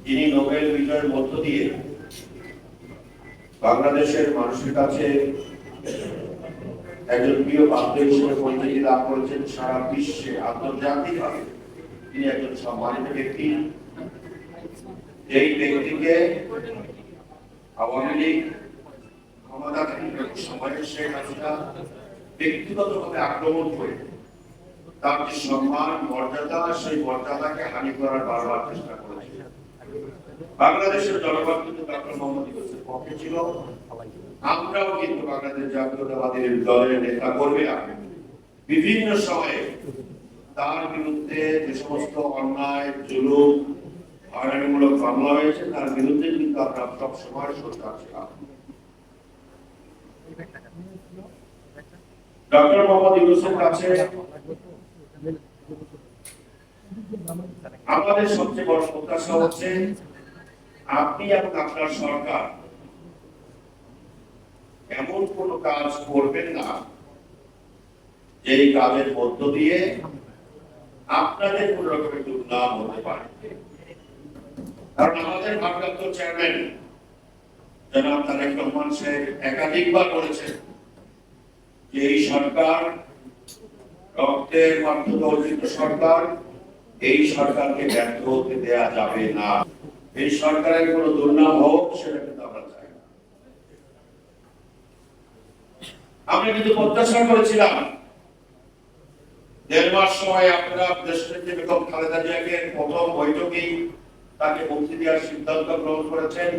যিনি নোবেল বিজয়ের মধ্য দিয়ে বাংলাদেশের মানুষের কাছে একজন প্রিয় পাত্র হিসেবে পরিচিতি লাভ করেছেন, সারা বিশ্বে আন্তর্জাতিকভাবে তিনি একজন সম্মানিত ব্যক্তি। এই ব্যক্তিকে আওয়ামী লীগ ক্ষমতাধীন সময়ে শেখ হাসিনা ব্যক্তিগতভাবে আক্রমণ করে তার যে সম্মান মর্যাদা, সেই মর্যাদাকে হানি করার বারবার চেষ্টা করেছে। বাংলাদেশের জনগণ কিন্তু ডক্টর মোহাম্মদ ইউনূসের পক্ষে ছিল। আমরাও কিন্তু বাংলাদেশ জাতীয়তাবাদী দলের নেতা কর্মীরা বিভিন্ন সময়ে তার বিরুদ্ধে যে সমস্ত অন্যায়, জুলুম, হয়রানিমূলক মামলা হয়েছে তার বিরুদ্ধে কিন্তু আমরা সবসময় সোচ্চার ছিলাম। ডক্টর মোহাম্মদ ইউনূসের কাছে আমাদের সবচেয়ে বড় প্রত্যাশা হচ্ছে আপনি এবং আপনার সরকার এমন কোন কাজ করবেন না যেই কাজের মধ্য দিয়ে আপনাদের কোন রকমের দুর্নাম হতে পারে। কারণ আমাদের ভারপ্রাপ্ত চেয়ারম্যান জনাব তারেক রহমান সাহেব একাধিকবার বলেছেন যে এই সরকার রক্তের মাধ্যমে অর্জিত সরকার, এই সরকারকে ব্যর্থ হতে দেয়া যাবে না। এই সরকারের কোন দুর্নাম হোক সেটা কিন্তু আমরা চাই না। আমরা কিন্তু প্রত্যাশা করেছিলাম 1.5 মাস সময় আপনারা দেশনেত্রী বেগম খালেদা জিয়াকে প্রথম বৈঠকেই তাকে মুক্তি দেওয়ার সিদ্ধান্ত গ্রহণ করেছেন।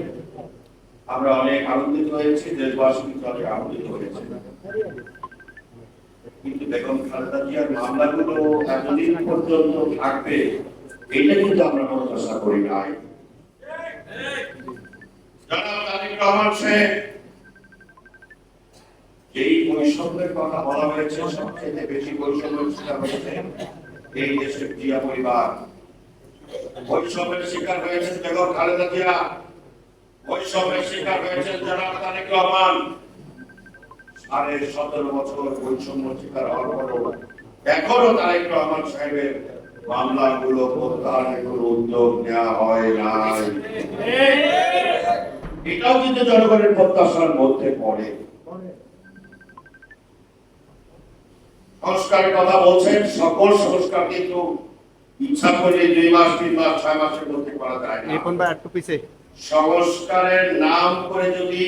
আমরা অনেক আনন্দিত হয়েছি, দেশবাসী কিন্তু অনেক আনন্দিত হয়েছে। কিন্তু বেগম খালেদা জিয়ার মামলাগুলো এতদিন পর্যন্ত থাকবে এটা কিন্তু আমরা প্রত্যাশা করি নাই। জনাব তারেক রহমান সাহেব যেই বৈষম্যের কথা বলা হয়েছে, সবচেয়ে বেশি বৈষম্যের শিকার হয়েছে এই দেশের জিয়া পরিবার। বৈষম্যের শিকার হয়েছেন বেগম খালেদা জিয়া, বৈষম্যের শিকার হয়েছেন জনাব তারেক রহমান। 17.5 বছর বৈষম্য শিকার হওয়ার পরও এখনো তারেক রহমান সাহেবের মামলাগুলো প্রত্যাহারের কোনো উদ্যোগ নেওয়া হয় নাই। এটাও কিন্তু জনগণের প্রত্যাশার মধ্যে পড়ে। সংস্কারের কথা বলছেন, সকল সংস্কার কিন্তু ইচ্ছা করলে 2 মাস, 3 মাস, 6 মাসের মধ্যে করা যায় না। সংস্কারের নাম করে যদি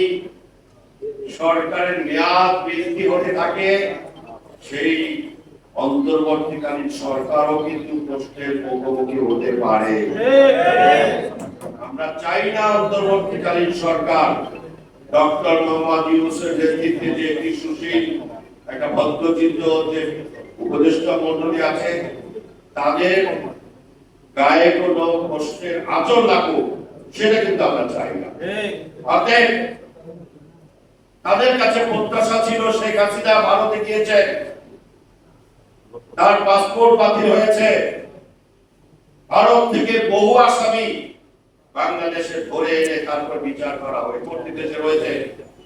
সরকারের মেয়াদ বৃদ্ধি হতে থাকে, সেই অন্তর্বর্তীকালীন সরকারও কিন্তু প্রশ্নের মুখোমুখি হতে পারে। আমরা চাই না অন্তর্বর্তীকালীন সরকার ডক্টর মোহাম্মদ ইউনূসের নেতৃত্বে যে একটি সুশীল, একটা ভদ্রচিত্ত যে উপদেষ্টা মণ্ডলী আছে তাদের গায়ে কোনো প্রশ্নের আঁচল লাগুক, সেটা কিন্তু আমরা চাই না। তাদের কাছে প্রত্যাশা ছিল শেখ হাসিনা ভারতে গিয়েছে, তার পাসপোর্ট বাতিল হয়েছে, ভারত থেকে বহু আসামি বাংলাদেশে ধরে এনে তারপর বিচার করা হয়, প্রতি দেশে রয়েছে,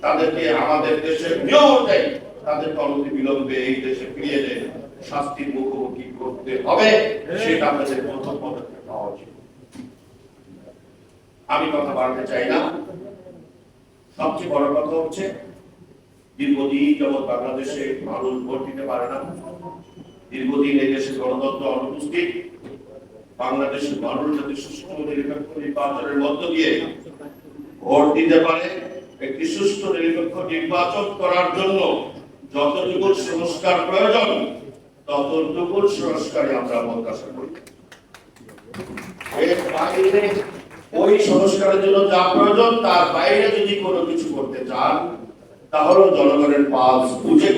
তাদেরকে আমাদের দেশের নিয়ম অনুযায়ী তাদেরকে অনতি বিলম্বে এই দেশে ফিরিয়ে এনে শাস্তির মুখোমুখি করতে হবে। সেটা আমাদের প্রথম পদক্ষেপ নেওয়া উচিত। আমি কথা বাড়াতে চাই না। সবচেয়ে বড় কথা হচ্ছে দীর্ঘদিন যাবৎ বাংলাদেশে মানুষ ভোট দিতে পারে না। দীর্ঘদিন এই দেশে গণতন্ত্র অনুপস্থিত। বাংলাদেশের মানুষ যদি সুষ্ঠু নিরপেক্ষ নির্বাচনের মধ্য দিয়ে ভোট দিতে পারে, একটি সুষ্ঠু নিরপেক্ষ নির্বাচন করার জন্য যতটুকু সংস্কার প্রয়োজন ততটুকু সংস্কারই আমরা প্রত্যাশা করি। এর বাইরে ওই সংস্কারের জন্য যা প্রয়োজন তার বাইরে যদি কোনো কিছু করতে চান তাহলে জনগণের পালস বুঝে